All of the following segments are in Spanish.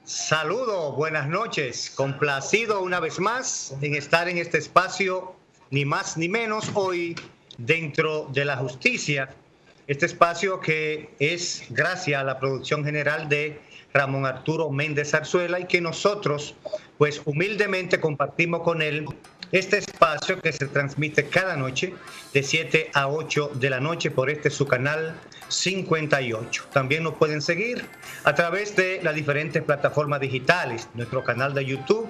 Saludos, buenas noches. Complacido una vez más en estar en este espacio, ni más ni menos, hoy dentro de la justicia. Este espacio que es gracias a la producción general de Ramón Arturo Méndez Zarzuela y que nosotros, pues humildemente compartimos con él este espacio que se transmite cada noche de 7 a 8 de la noche por su canal 58. También nos pueden seguir a través de las diferentes plataformas digitales, nuestro canal de YouTube,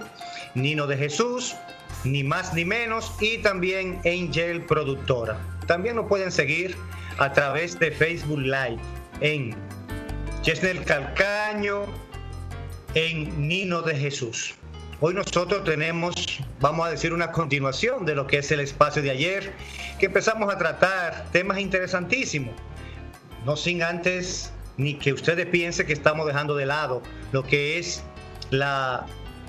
Nino de Jesús, ni más ni menos, y también Angel Productora. También nos pueden seguir a través de Facebook Live en Chesnel Calcaño, en Nino de Jesús. Hoy nosotros vamos a decir, una continuación de lo que es el espacio de ayer, que empezamos a tratar temas interesantísimos. No sin antes ni que ustedes piensen que estamos dejando de lado lo que es la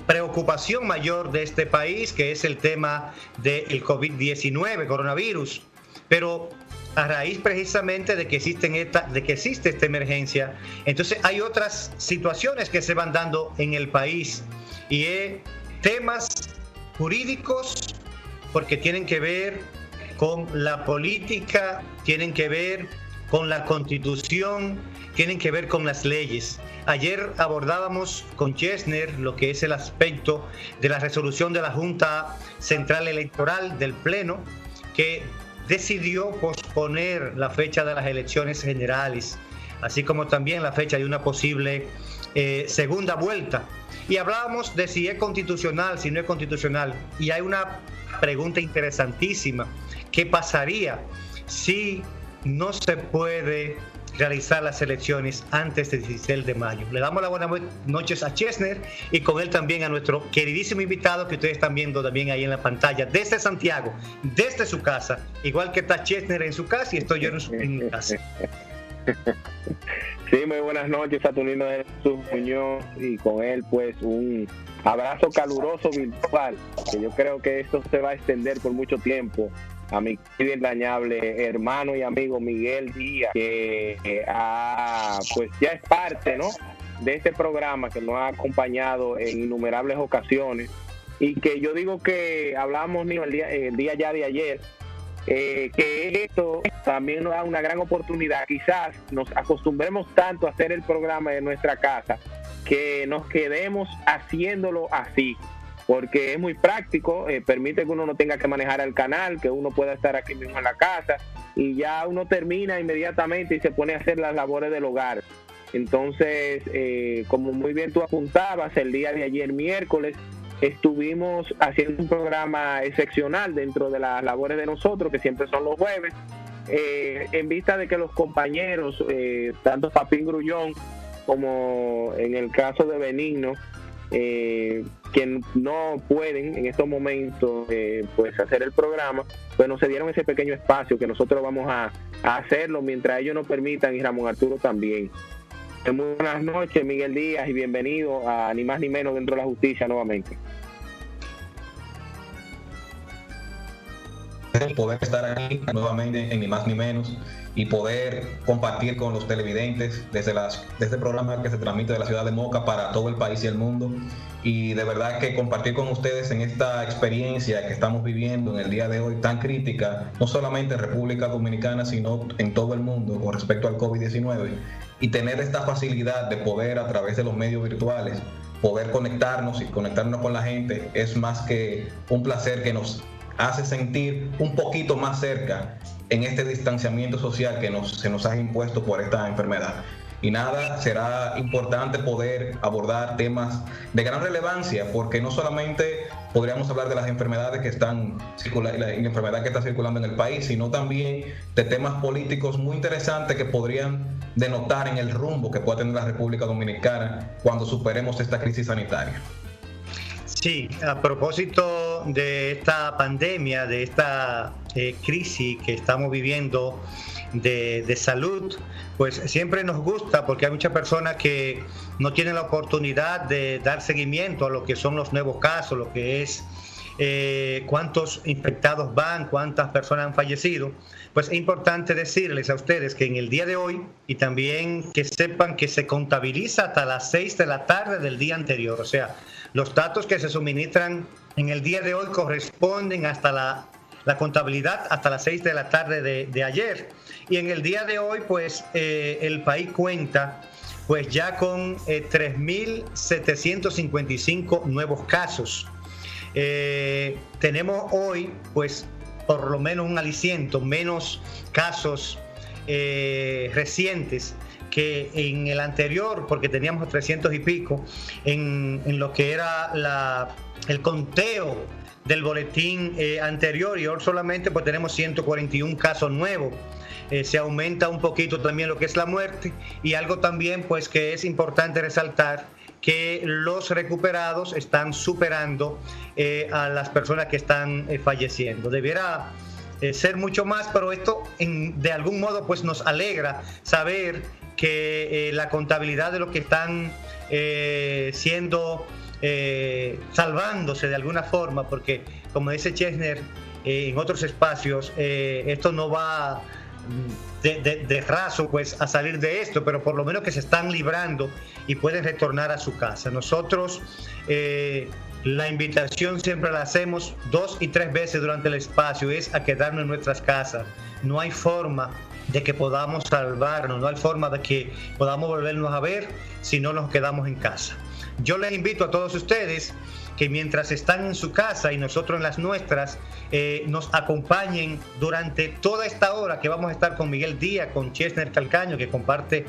preocupación mayor de este país, que es el tema del COVID-19, coronavirus. Pero a raíz precisamente de que existe esta emergencia, entonces hay otras situaciones que se van dando en el país y temas jurídicos, porque tienen que ver con la política, tienen que ver con la Constitución, tienen que ver con las leyes. Ayer abordábamos con Chesner lo que es el aspecto de la resolución de la Junta Central Electoral del Pleno, que decidió posponer la fecha de las elecciones generales, así como también la fecha de una posible segunda vuelta. Y hablábamos de si es constitucional, si no es constitucional. Y hay una pregunta interesantísima. ¿Qué pasaría si no se puede realizar las elecciones antes del 16 de mayo? Le damos las buenas noches a Chesner y con él también a nuestro queridísimo invitado que ustedes están viendo también ahí en la pantalla, desde Santiago, desde su casa, igual que está Chesner en su casa y estoy yo en mi casa. Sí, muy buenas noches, Saturnino de Jesús Muñoz, y con él pues un abrazo caluroso virtual, que yo creo que esto se va a extender por mucho tiempo, a mi querido entrañable hermano y amigo Miguel Díaz, que pues ya es parte, ¿no?, de este programa que nos ha acompañado en innumerables ocasiones, y que yo digo que hablamos el día ya de ayer, que esto también nos da una gran oportunidad. Quizás nos acostumbremos tanto a hacer el programa de nuestra casa que nos quedemos haciéndolo así, porque es muy práctico, permite que uno no tenga que manejar el canal, que uno pueda estar aquí mismo en la casa y ya uno termina inmediatamente y se pone a hacer las labores del hogar. Entonces, como muy bien tú apuntabas, el día de ayer, miércoles, estuvimos haciendo un programa excepcional dentro de las labores de nosotros, que siempre son los jueves, en vista de que los compañeros, tanto Papín Grullón como en el caso de Benigno, que no pueden en estos momentos pues hacer el programa, pues nos cedieron ese pequeño espacio que nosotros vamos a hacerlo mientras ellos nos permitan, y Ramón Arturo también. Muy buenas noches, Miguel Díaz, y bienvenido a Ni Más Ni Menos dentro de la justicia nuevamente. Poder estar aquí nuevamente en Ni Más Ni Menos y poder compartir con los televidentes desde este programa que se transmite de la ciudad de Moca para todo el país y el mundo, y de verdad que compartir con ustedes en esta experiencia que estamos viviendo en el día de hoy tan crítica, no solamente en República Dominicana sino en todo el mundo con respecto al COVID-19, y tener esta facilidad de poder a través de los medios virtuales poder conectarnos con la gente es más que un placer que nos hace sentir un poquito más cerca en este distanciamiento social que se nos ha impuesto por esta enfermedad. Y nada, será importante poder abordar temas de gran relevancia, porque no solamente podríamos hablar de las enfermedades que están la enfermedad que está circulando en el país, sino también de temas políticos muy interesantes que podrían denotar en el rumbo que pueda tener la República Dominicana cuando superemos esta crisis sanitaria. Sí, a propósito de esta pandemia, de esta crisis que estamos viviendo de salud, pues siempre nos gusta, porque hay muchas personas que no tienen la oportunidad de dar seguimiento a lo que son los nuevos casos, lo que es cuántos infectados van, cuántas personas han fallecido, pues es importante decirles a ustedes que en el día de hoy, y también que sepan que se contabiliza hasta las 6 de la tarde del día anterior, o sea, los datos que se suministran en el día de hoy corresponden hasta la contabilidad hasta las 6 de la tarde de ayer. Y en el día de hoy, pues el país cuenta pues ya con 3.755 nuevos casos. Tenemos hoy, pues, por lo menos un aliciento, menos casos recientes que en el anterior, porque teníamos 300 y pico, en lo que era el conteo del boletín anterior, y hoy solamente pues tenemos 141 casos nuevos. Se aumenta un poquito también lo que es la muerte, y algo también pues que es importante resaltar, que los recuperados están superando a las personas que están falleciendo. Debiera ser mucho más, pero esto de algún modo pues nos alegra saber que la contabilidad de lo que están siendo salvándose de alguna forma, porque como dice Chesner en otros espacios, esto no va de raso pues a salir de esto, pero por lo menos que se están librando y pueden retornar a su casa. Nosotros la invitación siempre la hacemos 2 y 3 veces durante el espacio, es a quedarnos en nuestras casas. No hay forma de que podamos salvarnos, no hay forma de que podamos volvernos a ver si no nos quedamos en casa. Yo les invito a todos ustedes que mientras están en su casa y nosotros en las nuestras, nos acompañen durante toda esta hora que vamos a estar con Miguel Díaz, con Chesner Calcaño, que comparte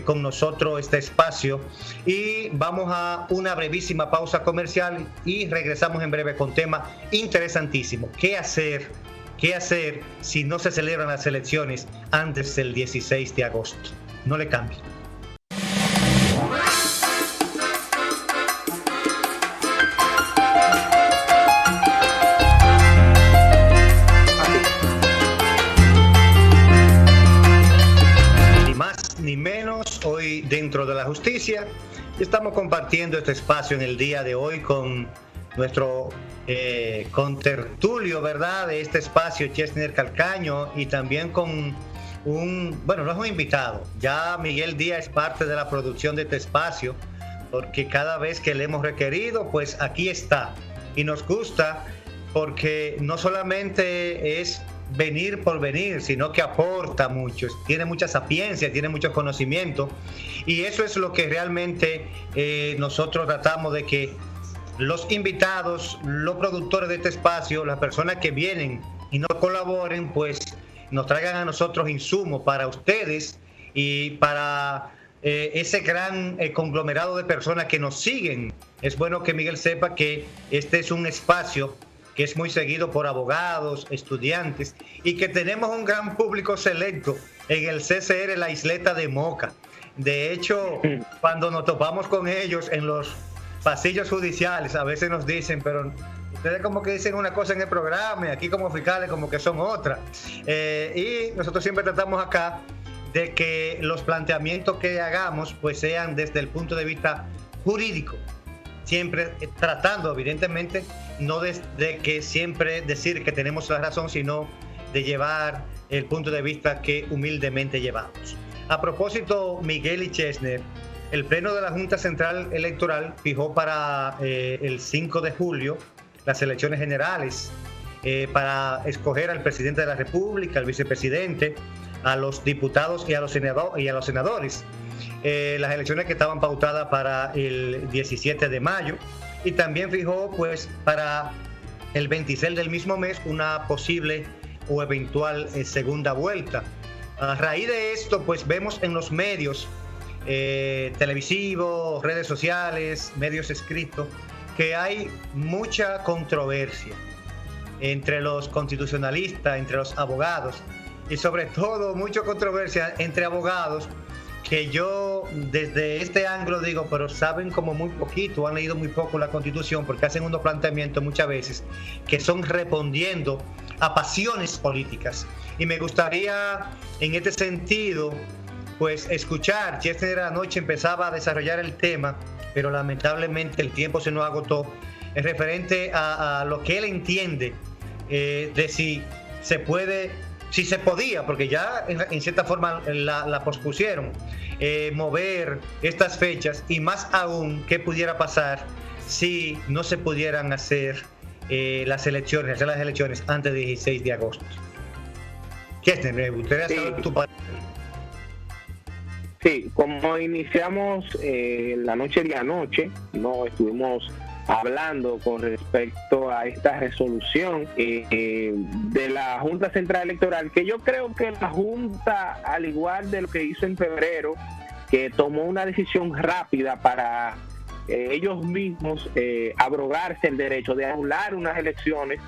con nosotros este espacio, y vamos a una brevísima pausa comercial y regresamos en breve con tema interesantísimo. ¿Qué hacer si no se celebran las elecciones antes del 16 de agosto? No le cambien. Ni menos, hoy dentro de la justicia estamos compartiendo este espacio en el día de hoy con nuestro contertulio, ¿verdad?, de este espacio, Chesner Calcaño, y también con no es un invitado, ya Miguel Díaz es parte de la producción de este espacio, porque cada vez que le hemos requerido, pues aquí está, y nos gusta porque no solamente es venir por venir, sino que aporta mucho, tiene mucha sapiencia, tiene mucho conocimiento, y eso es lo que realmente nosotros tratamos de que los invitados, los productores de este espacio, las personas que vienen y nos colaboren, pues nos traigan a nosotros insumos para ustedes y para ese gran conglomerado de personas que nos siguen. Es bueno que Miguel sepa que este es un espacio que es muy seguido por abogados, estudiantes, y que tenemos un gran público selecto en el CCR La Isleta de Moca. De hecho, cuando nos topamos con ellos en los pasillos judiciales, a veces nos dicen, pero ustedes como que dicen una cosa en el programa y aquí como fiscales como que son otra. Y nosotros siempre tratamos acá de que los planteamientos que hagamos pues sean desde el punto de vista jurídico, siempre tratando evidentemente no de que siempre decir que tenemos la razón, sino de llevar el punto de vista que humildemente llevamos. A propósito, Miguel y Chesner, el Pleno de la Junta Central Electoral fijó para el 5 de julio las elecciones generales para escoger al presidente de la República, al vicepresidente, a los diputados y a los senadores. Las elecciones que estaban pautadas para el 17 de mayo, y también fijó pues para el 26 del mismo mes una posible o eventual segunda vuelta. A raíz de esto pues vemos en los medios televisivos, redes sociales, medios escritos, que hay mucha controversia entre los constitucionalistas, entre los abogados, y sobre todo mucha controversia entre abogados que yo desde este ángulo digo, pero saben como muy poquito, han leído muy poco la Constitución, porque hacen unos planteamientos muchas veces que son respondiendo a pasiones políticas. Y me gustaría en este sentido pues escuchar. Chesner anoche empezaba a desarrollar el tema, pero lamentablemente el tiempo se nos agotó, referente a lo que él entiende de si se puede, si se podía, porque ya en cierta forma la pospusieron, mover estas fechas, y más aún qué pudiera pasar si no se pudieran hacer las elecciones antes del 16 de agosto. ¿Qué gustaría saber tu parecer? Sí, como iniciamos la noche de anoche, no estuvimos hablando con respecto a esta resolución de la Junta Central Electoral, que yo creo que la Junta, al igual de lo que hizo en febrero, que tomó una decisión rápida para ellos mismos abrogarse el derecho de anular unas elecciones.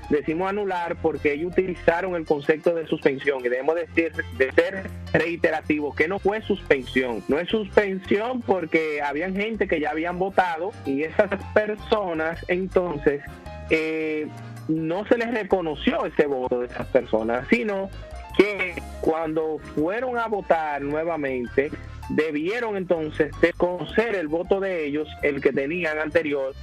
Decimos anular porque ellos utilizaron el concepto de suspensión, y debemos decir, de ser reiterativo, que no fue suspensión. No es suspensión porque habían gente que ya habían votado, y esas personas entonces no se les reconoció ese voto de esas personas, sino que cuando fueron a votar nuevamente debieron entonces desconocer el voto de ellos, el que tenían anterior,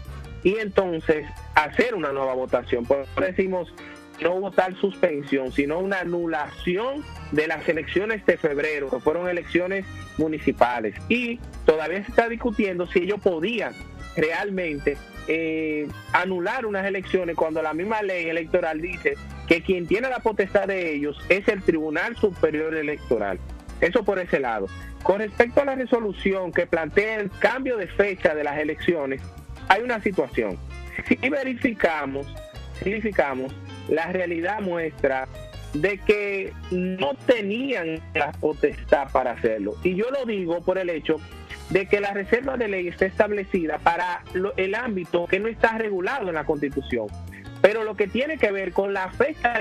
y entonces hacer una nueva votación. Por eso decimos no hubo tal suspensión, sino una anulación de las elecciones de febrero, que fueron elecciones municipales, y todavía se está discutiendo si ellos podían realmente anular unas elecciones, cuando la misma ley electoral dice que quien tiene la potestad de ellos es el Tribunal Superior Electoral. Eso por ese lado. Con respecto a la resolución que plantea el cambio de fecha de las elecciones, hay una situación. Si verificamos, la realidad muestra de que no tenían la potestad para hacerlo. Y yo lo digo por el hecho de que la reserva de ley está establecida para el ámbito que no está regulado en la Constitución. Pero lo que tiene que ver con la fecha,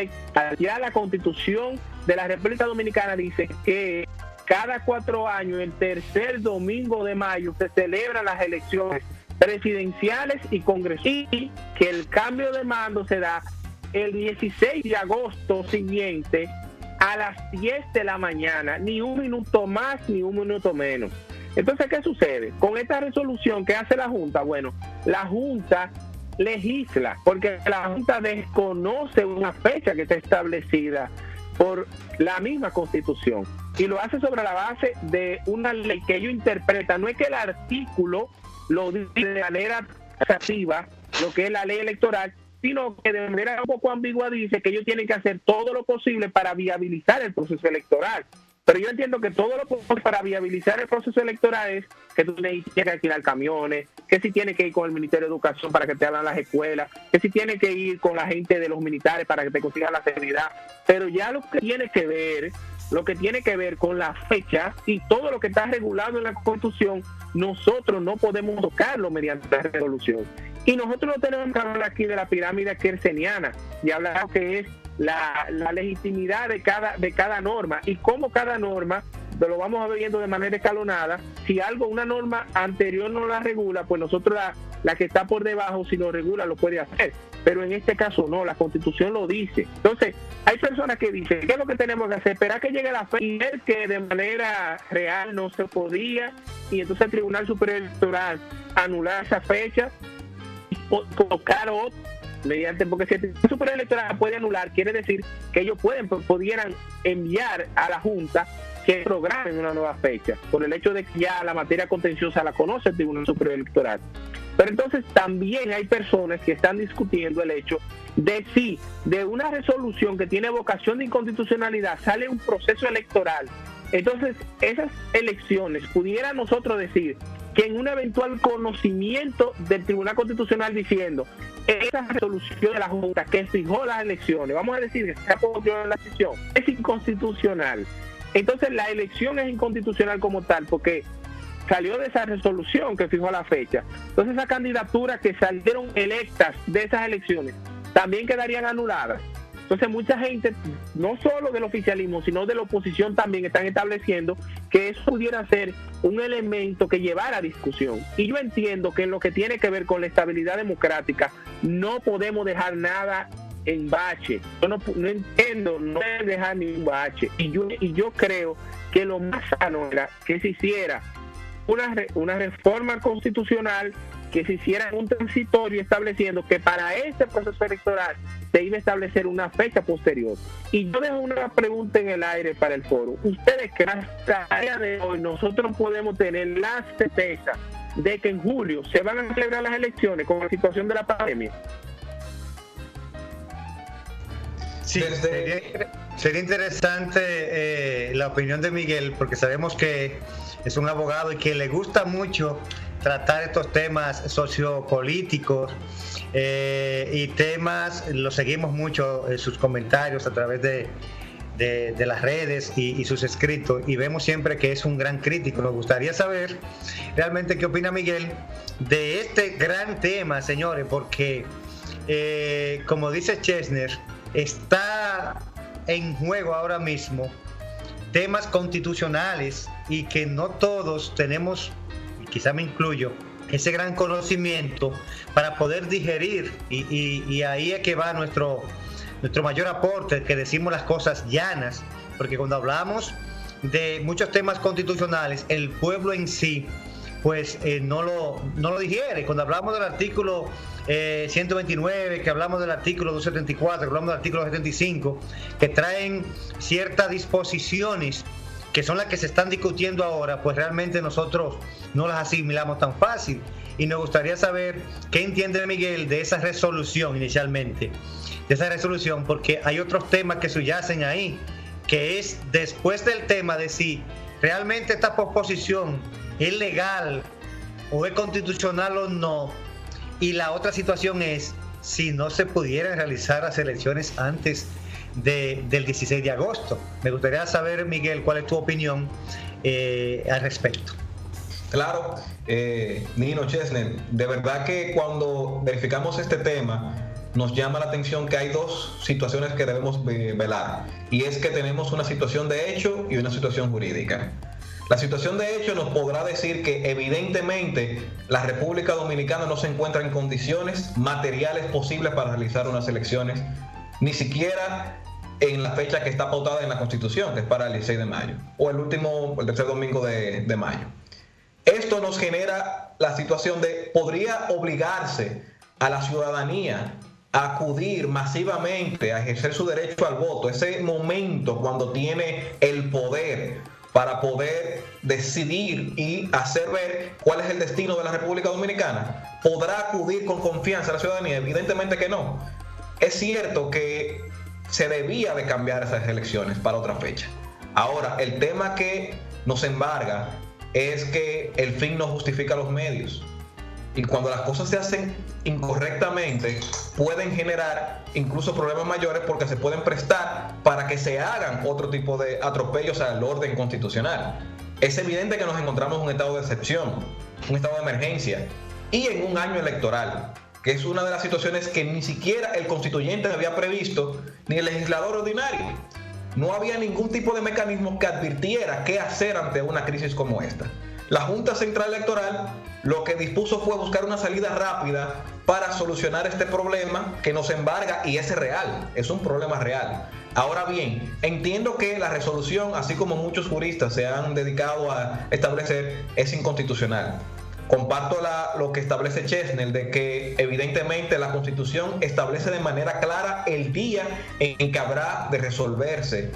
ya la Constitución de la República Dominicana dice que cada 4 años, el tercer domingo de mayo, se celebran las elecciones presidenciales y congresistas, y que el cambio de mando se da el 16 de agosto siguiente a las 10 de la mañana, ni un minuto más ni un minuto menos. Entonces, ¿qué sucede? Con esta resolución que hace la Junta, bueno, la Junta legisla, porque la Junta desconoce una fecha que está establecida por la misma Constitución, y lo hace sobre la base de una ley que ellos interpretan. No es que el artículo lo dice de manera taxativa, lo que es la ley electoral, sino que de manera un poco ambigua dice que ellos tienen que hacer todo lo posible para viabilizar el proceso electoral. Pero yo entiendo que todo lo posible para viabilizar el proceso electoral es que tú tienes que alquilar camiones, que si tienes que ir con el Ministerio de Educación para que te abran las escuelas, que si tienes que ir con la gente de los militares para que te consigan la seguridad. Pero ya lo que tiene que ver con la fecha y todo lo que está regulado en la Constitución, nosotros no podemos tocarlo mediante la resolución. Y nosotros no tenemos que hablar aquí de la pirámide kerseniana y hablar de lo que es la legitimidad de cada norma, y cómo cada norma lo vamos a ver viendo de manera escalonada. Si una norma anterior no la regula, pues nosotros la que está por debajo, si lo regula, lo puede hacer. Pero en este caso no, la Constitución lo dice. Entonces, hay personas que dicen, ¿qué es lo que tenemos que hacer? Esperar que llegue la fecha y ver que de manera real no se podía, y entonces el Tribunal Superior Electoral anular esa fecha y colocar otra mediante, porque si el Tribunal Superior Electoral puede anular, quiere decir que ellos pudieran enviar a la Junta que programen una nueva fecha, por el hecho de que ya la materia contenciosa la conoce el Tribunal Superior Electoral. Pero entonces también hay personas que están discutiendo el hecho de si de una resolución que tiene vocación de inconstitucionalidad sale un proceso electoral. Entonces, esas elecciones, pudiera nosotros decir que en un eventual conocimiento del Tribunal Constitucional diciendo esa resolución de la Junta que fijó las elecciones, vamos a decir que se apoyó en la decisión, es inconstitucional. Entonces la elección es inconstitucional como tal, porque salió de esa resolución que fijó la fecha. Entonces esas candidaturas que salieron electas de esas elecciones también quedarían anuladas. Entonces mucha gente, no solo del oficialismo, sino de la oposición, también están estableciendo que eso pudiera ser un elemento que llevara a discusión. Y yo entiendo que en lo que tiene que ver con la estabilidad democrática no podemos dejar nada en bache. Yo no entiendo, no deben dejar ningún bache. Y yo creo que lo más sano era que se hiciera una reforma constitucional que se hiciera un transitorio estableciendo que para ese proceso electoral se iba a establecer una fecha posterior. Y yo dejo una pregunta en el aire para el foro. ¿Ustedes creen que a día de hoy nosotros podemos tener la certeza de que en julio se van a celebrar las elecciones con la situación de la pandemia? Sí, sería interesante la opinión de Miguel, porque sabemos que es un abogado y que le gusta mucho tratar estos temas sociopolíticos y temas, lo seguimos mucho en sus comentarios a través de las redes y sus escritos, y vemos siempre que es un gran crítico. Nos gustaría saber realmente qué opina Miguel de este gran tema, señores, porque como dice Chesner, está en juego ahora mismo temas constitucionales y que no todos tenemos, y quizá me incluyo, ese gran conocimiento para poder digerir, y ahí es que va nuestro mayor aporte, que decimos las cosas llanas, porque cuando hablamos de muchos temas constitucionales, el pueblo en sí pues no lo digiere. Cuando hablamos del artículo 129, que hablamos del artículo 274, que hablamos del artículo 75, que traen ciertas disposiciones que son las que se están discutiendo ahora, pues realmente nosotros no las asimilamos tan fácil. Y nos gustaría saber qué entiende Miguel de esa resolución inicialmente, de esa resolución, porque hay otros temas que subyacen ahí, que es después del tema de si realmente esta posposición es legal o es constitucional o no, y la otra situación es si no se pudieran realizar las elecciones antes del 16 de agosto. Me gustaría saber, Miguel, cuál es tu opinión al respecto. Claro, Nino, Chesner, de verdad que cuando verificamos este tema nos llama la atención que hay dos situaciones que debemos velar, y es que tenemos una situación de hecho y una situación jurídica. La situación de hecho nos podrá decir que evidentemente la República Dominicana no se encuentra en condiciones materiales posibles para realizar unas elecciones, ni siquiera en la fecha que está pautada en la Constitución, que es para el 16 de mayo, o el tercer domingo de mayo. Esto nos genera la situación de, podría obligarse a la ciudadanía a acudir masivamente a ejercer su derecho al voto, ese momento cuando tiene el poder para poder decidir y hacer ver cuál es el destino de la República Dominicana. ¿Podrá acudir con confianza a la ciudadanía? Evidentemente que no. Es cierto que se debía de cambiar esas elecciones para otra fecha. Ahora, el tema que nos embarga es que el fin no justifica los medios. Y cuando las cosas se hacen incorrectamente, pueden generar incluso problemas mayores, porque se pueden prestar para que se hagan otro tipo de atropellos al orden constitucional. Es evidente que nos encontramos en un estado de excepción, un estado de emergencia, y en un año electoral, que es una de las situaciones que ni siquiera el constituyente había previsto, ni el legislador ordinario. No había ningún tipo de mecanismo que advirtiera qué hacer ante una crisis como esta. La Junta Central Electoral lo que dispuso fue buscar una salida rápida para solucionar este problema que nos embarga, y es real, es un problema real. Ahora bien, entiendo que la resolución, así como muchos juristas se han dedicado a establecer, es inconstitucional. Comparto lo que establece Chesner, de que evidentemente la Constitución establece de manera clara el día en que habrá de resolverse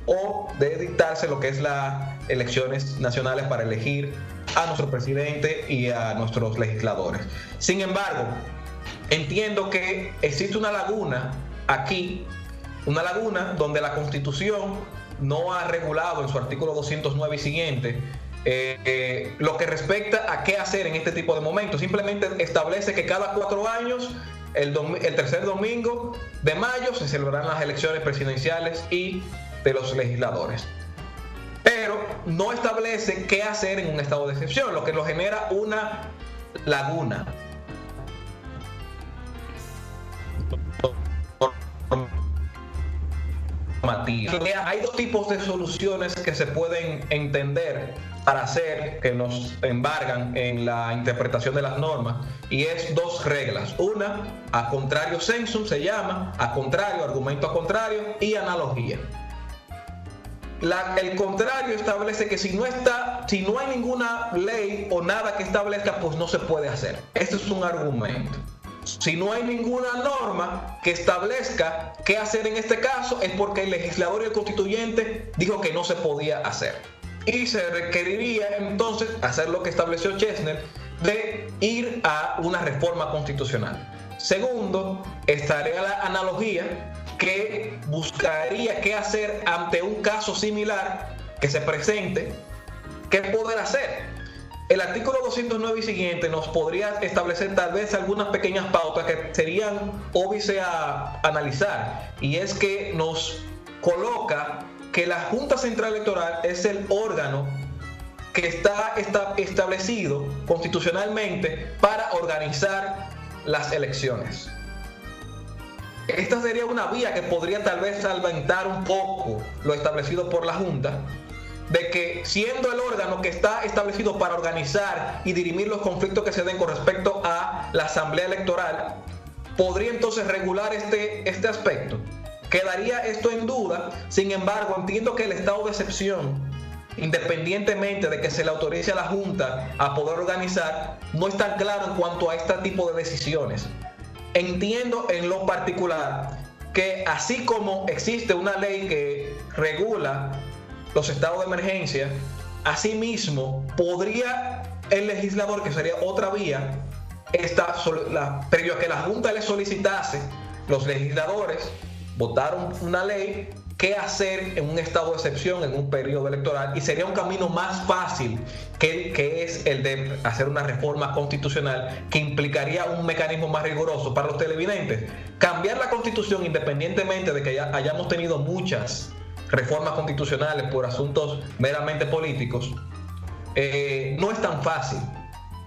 o de dictarse lo que es las elecciones nacionales para elegir a nuestro presidente y a nuestros legisladores. Sin embargo, entiendo que existe una laguna aquí, una laguna donde la Constitución no ha regulado en su artículo 209 y siguiente lo que respecta a qué hacer en este tipo de momentos. Simplemente establece que cada 4 años, el tercer domingo de mayo, se celebrarán las elecciones presidenciales y de los legisladores. Pero no establece qué hacer en un estado de excepción, lo que nos genera una laguna. Hay dos tipos de soluciones que se pueden entender para hacer, que nos embargan en la interpretación de las normas, y es 2 reglas. Una, a contrario sensum se llama, a contrario, argumento a contrario, y analogía. el contrario establece que si no hay ninguna ley o nada que establezca, pues no se puede hacer. Este es un argumento. Si no hay ninguna norma que establezca qué hacer en este caso, es porque el legislador y el constituyente dijo que no se podía hacer. Y se requeriría entonces hacer lo que estableció Chesner, de ir a una reforma constitucional. Segundo, estaría la analogía que buscaría qué hacer ante un caso similar que se presente, qué poder hacer. El artículo 209 y siguiente nos podría establecer tal vez algunas pequeñas pautas que serían obvias a analizar, y es que nos coloca que la Junta Central Electoral es el órgano que está establecido constitucionalmente para organizar las elecciones. Esta sería una vía que podría tal vez solventar un poco lo establecido por la Junta, de que siendo el órgano que está establecido para organizar y dirimir los conflictos que se den con respecto a la Asamblea Electoral, podría entonces regular este aspecto. Quedaría esto en duda. Sin embargo, entiendo que el estado de excepción, independientemente de que se le autorice a la Junta a poder organizar, no es tan claro en cuanto a este tipo de decisiones. Entiendo en lo particular que así como existe una ley que regula los estados de emergencia, asimismo podría el legislador, que sería otra vía, previo a que la Junta le solicitase, los legisladores votaron una ley, qué hacer en un estado de excepción en un periodo electoral, y sería un camino más fácil que es el de hacer una reforma constitucional que implicaría un mecanismo más riguroso para los televidentes. Cambiar la Constitución, independientemente de que hayamos tenido muchas reformas constitucionales por asuntos meramente políticos, no es tan fácil,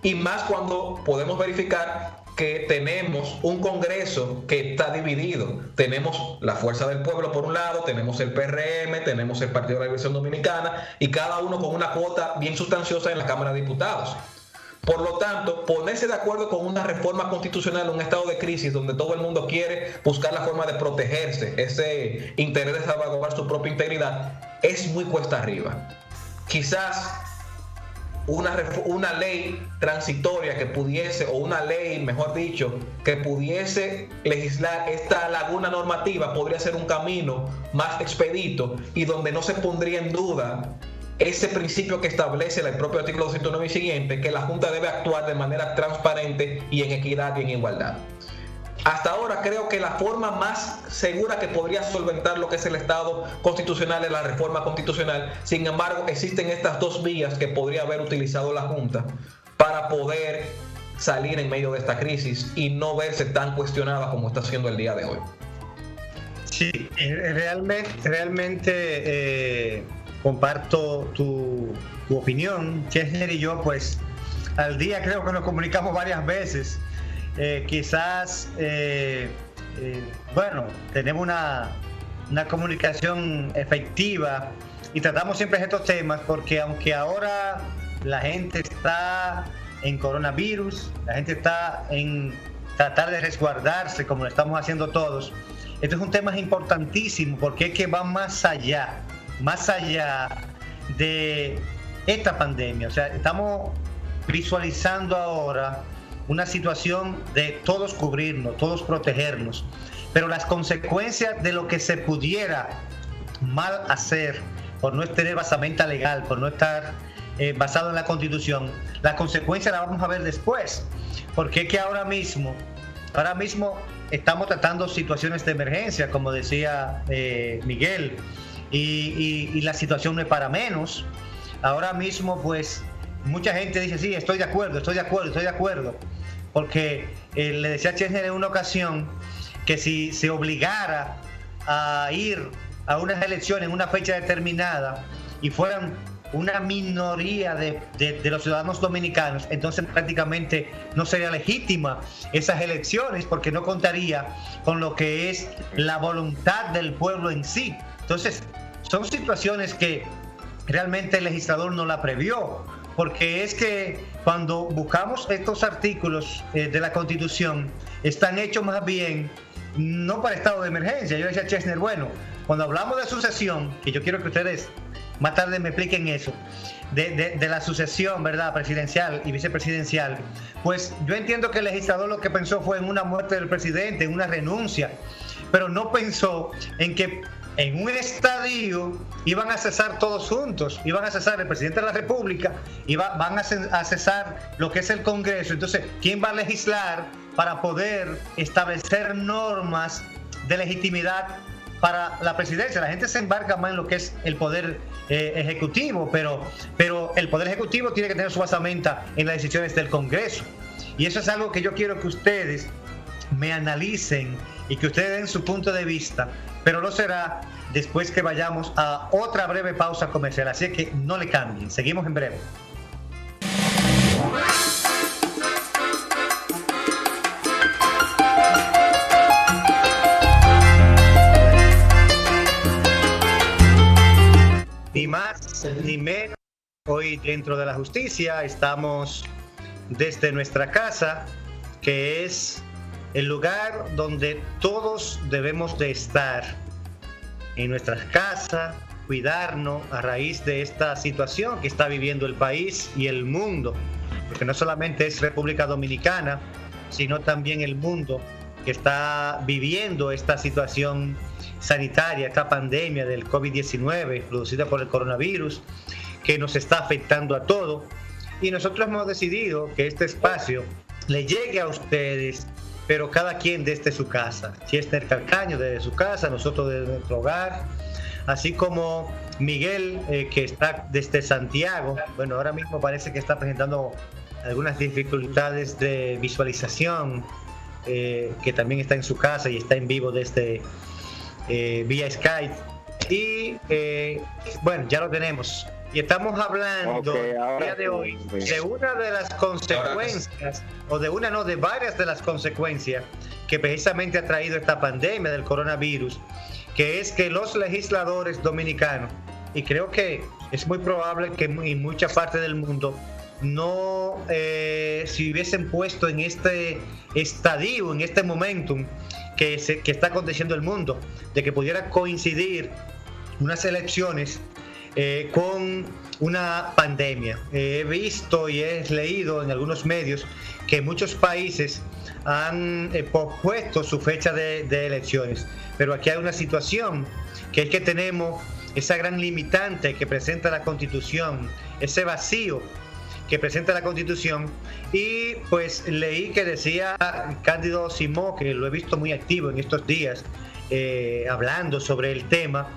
y más cuando podemos verificar que tenemos un Congreso que está dividido. Tenemos la Fuerza del Pueblo por un lado, tenemos el PRM, tenemos el Partido de la Liberación Dominicana, y cada uno con una cuota bien sustanciosa en la Cámara de Diputados. Por lo tanto, ponerse de acuerdo con una reforma constitucional en un estado de crisis donde todo el mundo quiere buscar la forma de protegerse, ese interés de salvaguardar su propia integridad, es muy cuesta arriba. Quizás una ley transitoria que pudiese, o una ley, mejor dicho, que pudiese legislar esta laguna normativa, podría ser un camino más expedito y donde no se pondría en duda ese principio que establece el propio artículo 209 y siguiente, que la Junta debe actuar de manera transparente y en equidad y en igualdad. Hasta ahora creo que la forma más segura que podría solventar lo que es el Estado constitucional es la reforma constitucional. Sin embargo, existen estas dos vías que podría haber utilizado la Junta para poder salir en medio de esta crisis y no verse tan cuestionada como está siendo el día de hoy. Sí, realmente comparto tu opinión. Chesner y yo, pues, al día creo que nos comunicamos varias veces. Quizás, tenemos una comunicación efectiva y tratamos siempre estos temas, porque aunque ahora la gente está en coronavirus, la gente está en tratar de resguardarse como lo estamos haciendo todos, esto es un tema importantísimo, porque es que va más allá de esta pandemia. O sea, estamos visualizando ahora una situación de todos cubrirnos, todos protegernos, pero las consecuencias de lo que se pudiera mal hacer por no tener basamenta legal, por no estar basado en la Constitución, las consecuencias las vamos a ver después, porque es que ahora mismo estamos tratando situaciones de emergencia, como decía Miguel, y la situación no es para menos. Ahora mismo, pues, mucha gente dice, sí, estoy de acuerdo, porque le decía a Chesner en una ocasión que si se obligara a ir a unas elecciones en una fecha determinada y fueran una minoría de los ciudadanos dominicanos, entonces prácticamente no sería legítima esas elecciones, porque no contaría con lo que es la voluntad del pueblo en sí. Entonces, son situaciones que realmente el legislador no la previó, porque es que cuando buscamos estos artículos de la Constitución, están hechos más bien no para estado de emergencia. Yo decía a Chesner, bueno, cuando hablamos de sucesión, que yo quiero que ustedes más tarde me expliquen eso, de la sucesión, ¿verdad?, presidencial y vicepresidencial, pues yo entiendo que el legislador lo que pensó fue en una muerte del presidente, en una renuncia, pero no pensó en que en un estadio iban a cesar todos juntos, iban a cesar el presidente de la República, van a cesar lo que es el Congreso. Entonces, ¿quién va a legislar para poder establecer normas de legitimidad para la presidencia? La gente se embarca más en lo que es el poder ejecutivo, pero el poder ejecutivo tiene que tener su basamenta en las decisiones del Congreso. Y eso es algo que yo quiero que ustedes me analicen y que ustedes den su punto de vista, pero lo será después que vayamos a otra breve pausa comercial, así que no le cambien, seguimos en breve. Ni más ni menos, hoy dentro de la justicia estamos desde nuestra casa, que es el lugar donde todos debemos de estar, en nuestras casas, cuidarnos a raíz de esta situación que está viviendo el país y el mundo, porque no solamente es República Dominicana, sino también el mundo que está viviendo esta situación sanitaria, esta pandemia del COVID-19 producida por el coronavirus, que nos está afectando a todos. Y nosotros hemos decidido que este espacio le llegue a ustedes, pero cada quien desde su casa. Chester Calcaño desde su casa, nosotros desde nuestro hogar, así como Miguel, que está desde Santiago. Bueno, ahora mismo parece que está presentando algunas dificultades de visualización, que también está en su casa y está en vivo desde vía Skype. Y bueno, ya lo tenemos. Y estamos hablando el día de hoy de una de las consecuencias, de varias de las consecuencias que precisamente ha traído esta pandemia del coronavirus, que es que los legisladores dominicanos, y creo que es muy probable que en mucha parte del mundo no se hubiesen puesto en este estadio, en este momentum que está aconteciendo el mundo, de que pudiera coincidir unas elecciones con una pandemia. He visto y he leído en algunos medios que muchos países han pospuesto su fecha de elecciones, pero aquí hay una situación, que es que tenemos esa gran limitante que presenta la Constitución, ese vacío que presenta la Constitución. Y pues leí que decía Cándido Simó, que lo he visto muy activo en estos días, hablando sobre el tema,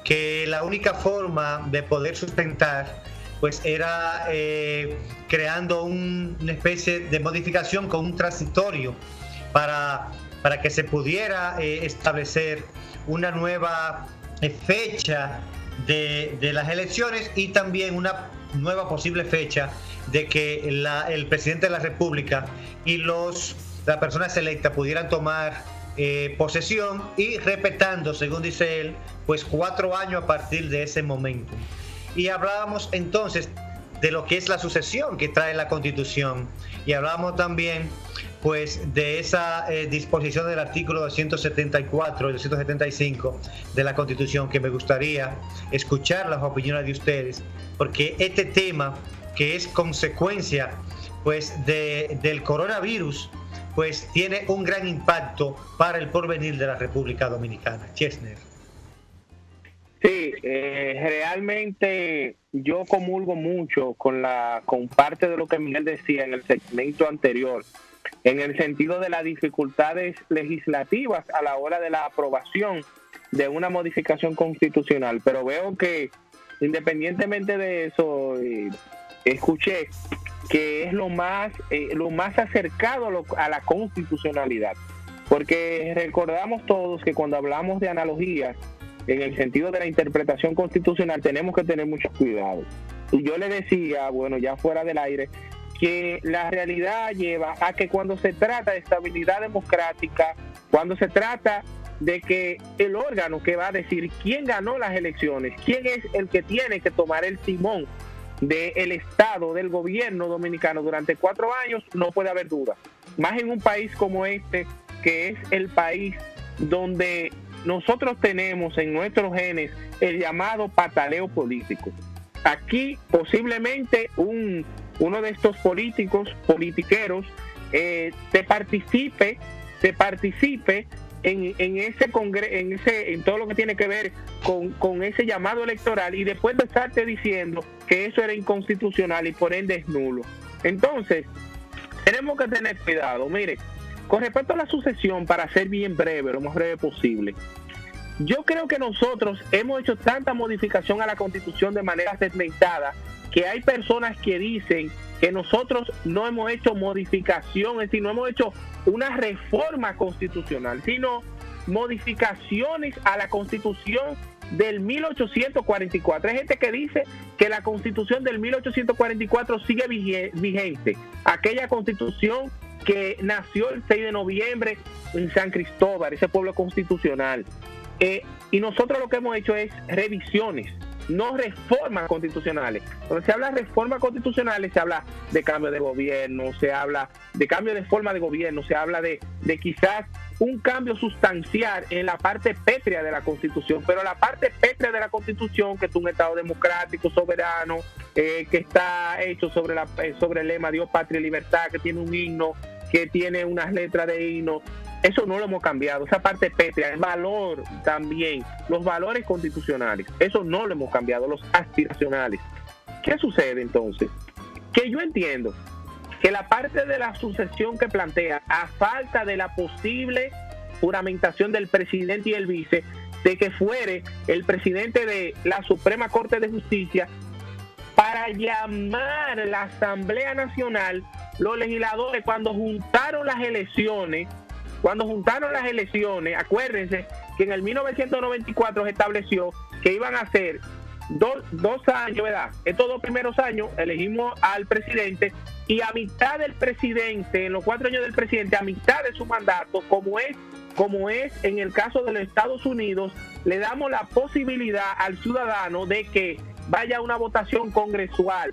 que la única forma de poder sustentar pues era creando una especie de modificación con un transitorio para que se pudiera establecer una nueva fecha de las elecciones, y también una nueva posible fecha de que el presidente de la República y las personas electas pudieran tomar posesión, y respetando, según dice él, pues 4 años a partir de ese momento. Y hablábamos entonces de lo que es la sucesión que trae la Constitución, y hablábamos también pues de esa disposición del artículo 274 y 275 de la Constitución, que me gustaría escuchar las opiniones de ustedes, porque este tema, que es consecuencia pues del coronavirus, pues tiene un gran impacto para el porvenir de la República Dominicana. Chesner. Sí, realmente yo comulgo mucho con parte de lo que Miguel decía en el segmento anterior, en el sentido de las dificultades legislativas a la hora de la aprobación de una modificación constitucional. Pero veo que, independientemente de eso, escuché que es lo más acercado a la constitucionalidad, porque recordamos todos que cuando hablamos de analogías en el sentido de la interpretación constitucional tenemos que tener mucho cuidado. Y yo le decía, bueno, ya fuera del aire, que la realidad lleva a que cuando se trata de estabilidad democrática, cuando se trata de que el órgano que va a decir quién ganó las elecciones, quién es el que tiene que tomar el timón del Estado, del gobierno dominicano durante 4 años, no puede haber duda. Más en un país como este, que es el país donde nosotros tenemos en nuestros genes el llamado pataleo político. Aquí posiblemente uno de estos politiqueros te participe en ese congreso, en todo lo que tiene que ver con ese llamado electoral, y después de estarte diciendo que eso era inconstitucional y por ende es nulo. Entonces, tenemos que tener cuidado. Mire, con respecto a la sucesión, para ser bien breve, lo más breve posible, yo creo que nosotros hemos hecho tanta modificación a la Constitución de manera segmentada que hay personas que dicen que nosotros no hemos hecho modificación, es decir, no hemos hecho una reforma constitucional, sino modificaciones a la Constitución del 1844. Hay gente que dice que la Constitución del 1844 sigue vigente, aquella Constitución que nació el 6 de noviembre en San Cristóbal, ese pueblo constitucional. Y nosotros lo que hemos hecho es revisiones, no reformas constitucionales. Cuando se habla de reformas constitucionales, se habla de cambio de gobierno, se habla de cambio de forma de gobierno, se habla de quizás un cambio sustancial en la parte pétrea de la Constitución, pero la parte pétrea de la Constitución, que es un Estado democrático, soberano, que está hecho sobre el lema Dios, Patria y Libertad, que tiene un himno, que tiene unas letras de himno, eso no lo hemos cambiado. Esa parte pétrea, el valor también, los valores constitucionales, eso no lo hemos cambiado, los aspiracionales. ¿Qué sucede entonces? Que yo entiendo que la parte de la sucesión que plantea, a falta de la posible juramentación del presidente y el vice, de que fuere el presidente de la Suprema Corte de Justicia, para llamar a la Asamblea Nacional, los legisladores cuando juntaron las elecciones, acuérdense que en el 1994 se estableció que iban a ser dos años, ¿verdad? Estos 2 primeros años elegimos al presidente, y a mitad del presidente, en los 4 años del presidente, a mitad de su mandato, como es en el caso de los Estados Unidos, le damos la posibilidad al ciudadano de que vaya a una votación congresual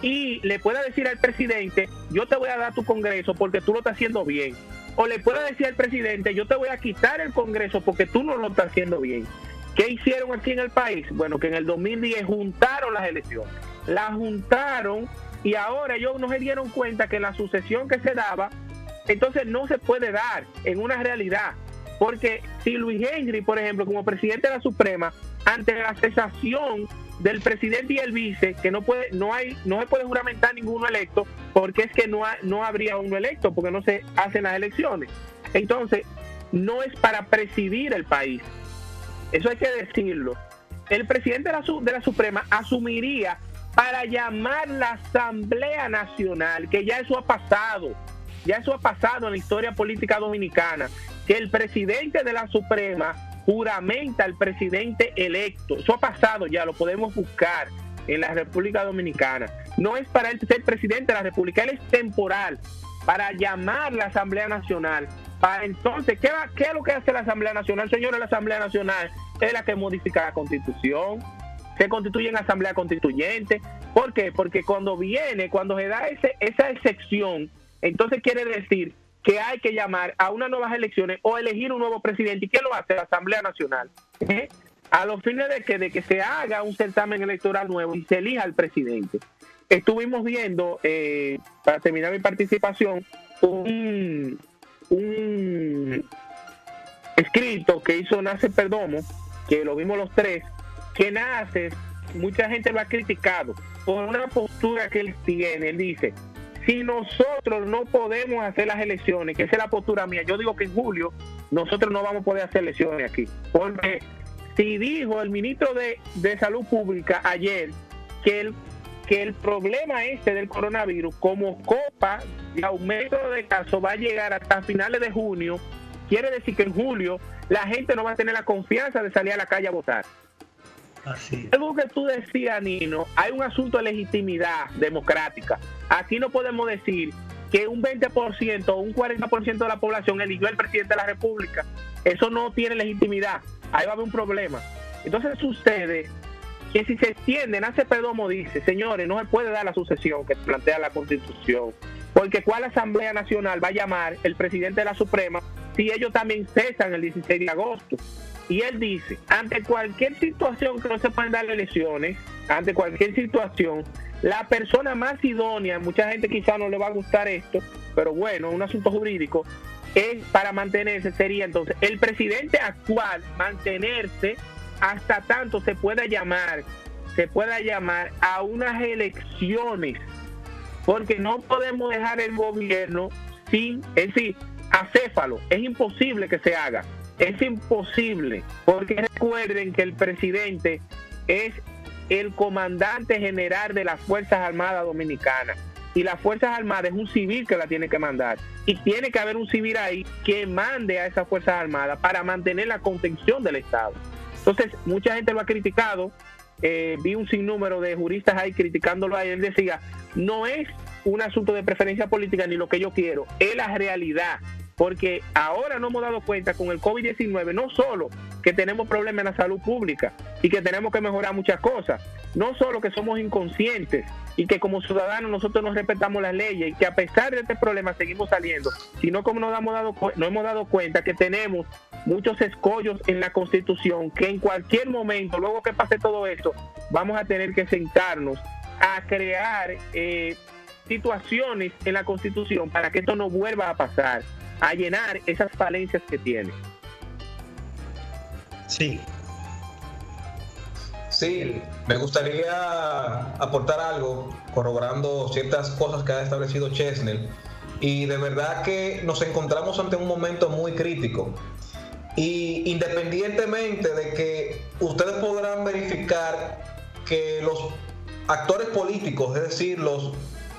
y le pueda decir al presidente: yo te voy a dar tu Congreso porque tú lo estás haciendo bien. O le pueda decir al presidente: yo te voy a quitar el Congreso porque tú no lo estás haciendo bien. ¿Qué hicieron aquí en el país? Bueno, que en el 2010 juntaron las elecciones. Las juntaron y ahora ellos no se dieron cuenta que la sucesión que se daba, entonces no se puede dar en una realidad. Porque si Luis Henry, por ejemplo, como presidente de la Suprema, ante la cesación del presidente y el vice, que no se puede juramentar ninguno electo, porque es que no habría uno electo, porque no se hacen las elecciones. Entonces, no es para presidir el país. Eso hay que decirlo. El presidente de la Suprema asumiría para llamar la Asamblea Nacional, que ya eso ha pasado en la historia política dominicana, que el presidente de la Suprema juramenta al presidente electo. Eso ha pasado ya, lo podemos buscar en la República Dominicana. No es para él ser presidente de la República, él es temporal, para llamar la Asamblea Nacional. Para entonces, ¿qué es lo que hace la Asamblea Nacional? Señores, la Asamblea Nacional es la que modifica la Constitución, se constituye en Asamblea Constituyente. ¿Por qué? Porque cuando se da esa excepción, entonces quiere decir que hay que llamar a unas nuevas elecciones o elegir un nuevo presidente. ¿Y qué lo hace la Asamblea Nacional? A los fines de que se haga un certamen electoral nuevo y se elija al presidente. Estuvimos viendo, para terminar mi participación, un escrito que hizo Nacer Perdomo, que lo vimos los tres, que Nacer, mucha gente lo ha criticado por una postura que él tiene. Él dice: si nosotros no podemos hacer las elecciones, que esa es la postura mía, yo digo que en julio nosotros no vamos a poder hacer elecciones aquí, porque si dijo el ministro de Salud Pública ayer que el problema del coronavirus, como copa de aumento de casos, va a llegar hasta finales de junio, quiere decir que en julio la gente no va a tener la confianza de salir a la calle a votar. Así. Algo que tú decías, Nino, hay un asunto de legitimidad democrática. Aquí no podemos decir que un 20% o un 40% de la población eligió al presidente de la República. Eso no tiene legitimidad. Ahí va a haber un problema. Entonces sucede que si se extiende, Nacer Perdomo dice: señores, no se puede dar la sucesión que plantea la Constitución, porque ¿cuál Asamblea Nacional va a llamar el presidente de la Suprema si ellos también cesan el 16 de agosto? Y él dice, ante cualquier situación que no se puedan dar elecciones, ante cualquier situación, la persona más idónea, mucha gente quizá no le va a gustar esto, pero bueno, un asunto jurídico, es para mantenerse, sería entonces el presidente actual mantenerse hasta tanto se pueda llamar a unas elecciones, porque no podemos dejar el gobierno sin, es decir, acéfalo, es imposible que se haga, es imposible, porque recuerden que el presidente es el comandante general de las Fuerzas Armadas Dominicanas, y las Fuerzas Armadas es un civil que la tiene que mandar, y tiene que haber un civil ahí que mande a esas Fuerzas Armadas para mantener la contención del Estado. Entonces, mucha gente lo ha criticado, vi un sinnúmero de juristas ahí criticándolo a él. Él decía, no es un asunto de preferencia política ni lo que yo quiero, es la realidad, porque ahora nos hemos dado cuenta con el COVID-19, no solo que tenemos problemas en la salud pública y que tenemos que mejorar muchas cosas, no solo que somos inconscientes y que como ciudadanos nosotros no respetamos las leyes y que a pesar de este problema seguimos saliendo, sino como nos hemos dado cuenta que tenemos muchos escollos en la Constitución, que en cualquier momento, luego que pase todo esto, vamos a tener que sentarnos a crear situaciones en la Constitución para que esto no vuelva a pasar, a llenar esas falencias que tiene. Sí, me gustaría aportar algo corroborando ciertas cosas que ha establecido Chesnel, y de verdad que nos encontramos ante un momento muy crítico, y independientemente de que ustedes podrán verificar que los actores políticos, es decir, los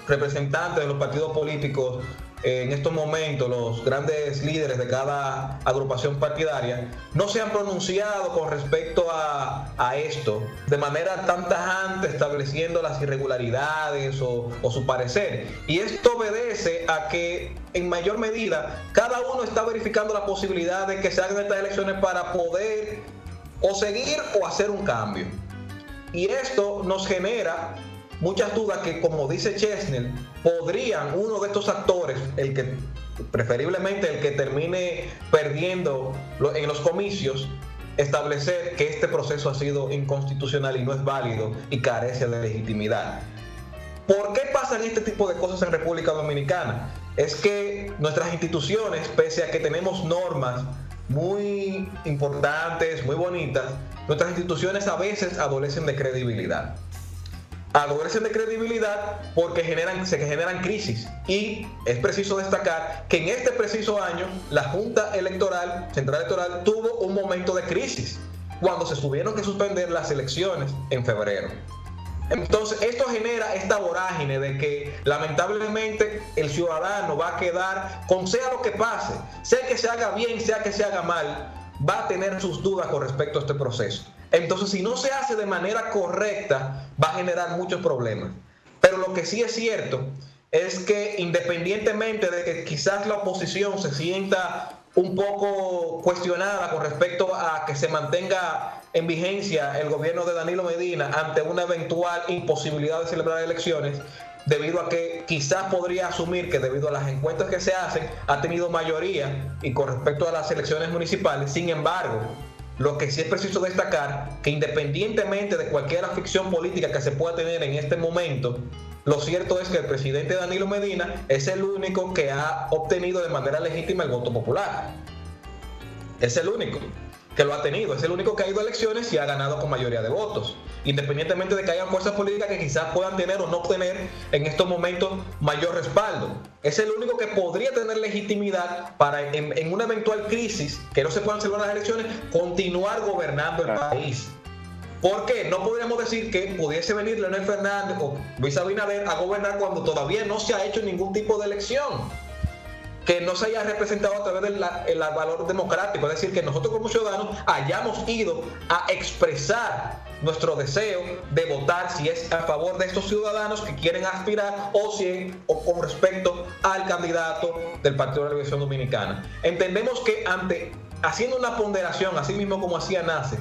representantes de los partidos políticos en estos momentos, los grandes líderes de cada agrupación partidaria, no se han pronunciado con respecto a esto de manera tan tajante, estableciendo las irregularidades o su parecer. Y esto obedece a que en mayor medida cada uno está verificando la posibilidad de que se hagan estas elecciones para poder o seguir o hacer un cambio. Y esto nos genera muchas dudas que, como dice Chesnel, podrían uno de estos actores, preferiblemente el que termine perdiendo en los comicios, establecer que este proceso ha sido inconstitucional y no es válido y carece de legitimidad. ¿Por qué pasan este tipo de cosas en República Dominicana? Es que nuestras instituciones, pese a que tenemos normas muy importantes, muy bonitas, nuestras instituciones a veces adolecen de credibilidad. Adolecen de credibilidad porque se generan crisis, y es preciso destacar que en este preciso año la Junta Central Electoral tuvo un momento de crisis cuando se tuvieron que suspender las elecciones en febrero. Entonces esto genera esta vorágine de que lamentablemente el ciudadano va a quedar, con sea lo que pase, sea que se haga bien, sea que se haga mal, va a tener sus dudas con respecto a este proceso. Entonces, si no se hace de manera correcta, va a generar muchos problemas. Pero lo que sí es cierto es que, independientemente de que quizás la oposición se sienta un poco cuestionada con respecto a que se mantenga en vigencia el gobierno de Danilo Medina ante una eventual imposibilidad de celebrar elecciones, debido a que quizás podría asumir que debido a las encuestas que se hacen ha tenido mayoría y con respecto a las elecciones municipales. Sin embargo, lo que sí es preciso destacar, que independientemente de cualquier afición política que se pueda tener en este momento, lo cierto es que el presidente Danilo Medina es el único que ha obtenido de manera legítima el voto popular. Es el único que lo ha tenido, es el único que ha ido a elecciones y ha ganado con mayoría de votos, independientemente de que haya fuerzas políticas que quizás puedan tener o no tener en estos momentos mayor respaldo. Es el único que podría tener legitimidad para en una eventual crisis, que no se puedan celebrar las elecciones, continuar gobernando el país. ¿Por qué? No podríamos decir que pudiese venir Leonel Fernández o Luis Abinader a gobernar cuando todavía no se ha hecho ningún tipo de elección, que no se haya representado a través del valor democrático, es decir, que nosotros como ciudadanos hayamos ido a expresar nuestro deseo de votar, si es a favor de estos ciudadanos que quieren aspirar o con respecto al candidato del Partido de la Liberación Dominicana. Entendemos que haciendo una ponderación, así mismo como hacía NACE,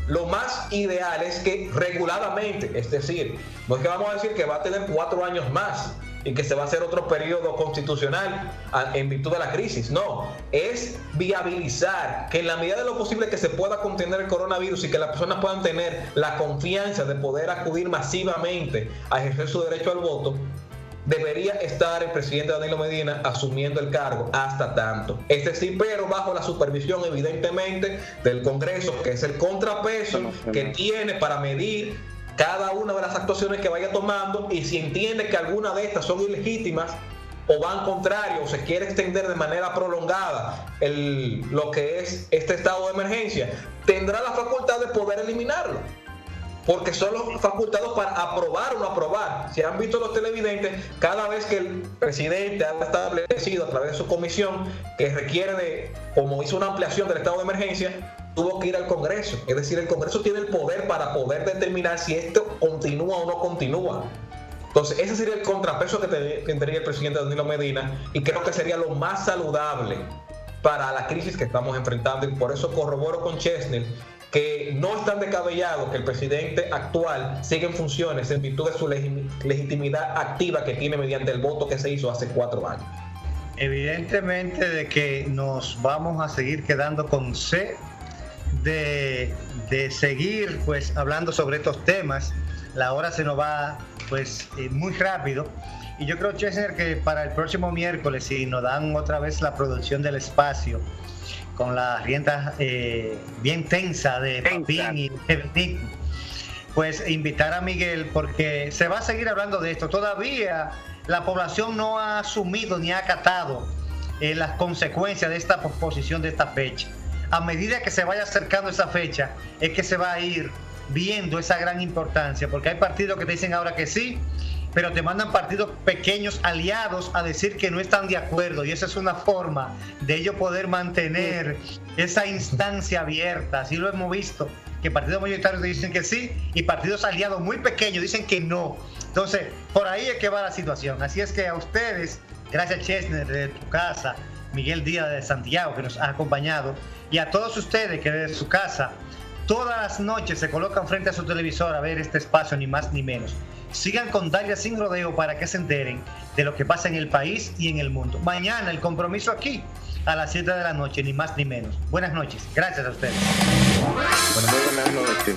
lo más ideal es que reguladamente, es decir, no es que vamos a decir que va a tener 4 años más, y que se va a hacer otro periodo constitucional en virtud de la crisis. No, es viabilizar que en la medida de lo posible que se pueda contener el coronavirus y que las personas puedan tener la confianza de poder acudir masivamente a ejercer su derecho al voto, debería estar el presidente Danilo Medina asumiendo el cargo hasta tanto. Es decir, pero bajo la supervisión evidentemente del Congreso, que es el contrapeso que tiene para medir cada una de las actuaciones que vaya tomando, y si entiende que alguna de estas son ilegítimas o van contrario o se quiere extender de manera prolongada lo que es este estado de emergencia, tendrá la facultad de poder eliminarlo, porque son los facultados para aprobar o no aprobar. Si han visto los televidentes, cada vez que el presidente ha establecido a través de su comisión que requiere de, como hizo una ampliación del estado de emergencia, tuvo que ir al Congreso. Es decir, el Congreso tiene el poder para poder determinar si esto continúa o no continúa. Entonces, ese sería el contrapeso que tendría el presidente Danilo Medina, y creo que sería lo más saludable para la crisis que estamos enfrentando, y por eso corroboro con Chesney que no es tan descabellado que el presidente actual siga en funciones en virtud de su legitimidad activa que tiene mediante el voto que se hizo hace 4 años. Evidentemente de que nos vamos a seguir quedando con sed de seguir pues hablando sobre estos temas. La hora se nos va pues muy rápido, y yo creo, Chesner, que para el próximo miércoles, si nos dan otra vez la producción del espacio con la rienda bien tensa de Papín y de pues invitar a Miguel, porque se va a seguir hablando de esto. Todavía la población no ha asumido ni ha acatado las consecuencias de esta posposición de esta fecha. A medida que se vaya acercando esa fecha, es que se va a ir viendo esa gran importancia, porque hay partidos que te dicen ahora que sí, pero te mandan partidos pequeños aliados a decir que no están de acuerdo, y esa es una forma de ellos poder mantener esa instancia abierta. Así lo hemos visto, que partidos mayoritarios dicen que sí y partidos aliados muy pequeños dicen que no. Entonces, por ahí es que va la situación. Así es que a ustedes, gracias Chesner de tu casa, Miguel Díaz de Santiago, que nos ha acompañado, y a todos ustedes que desde su casa todas las noches se colocan frente a su televisor a ver este espacio, ni más ni menos. Sigan con Dalia Sin Rodeo para que se enteren de lo que pasa en el país y en el mundo. Mañana el compromiso aquí a las 7 de la noche, ni más ni menos. Buenas noches. Gracias a ustedes. Buenas noches.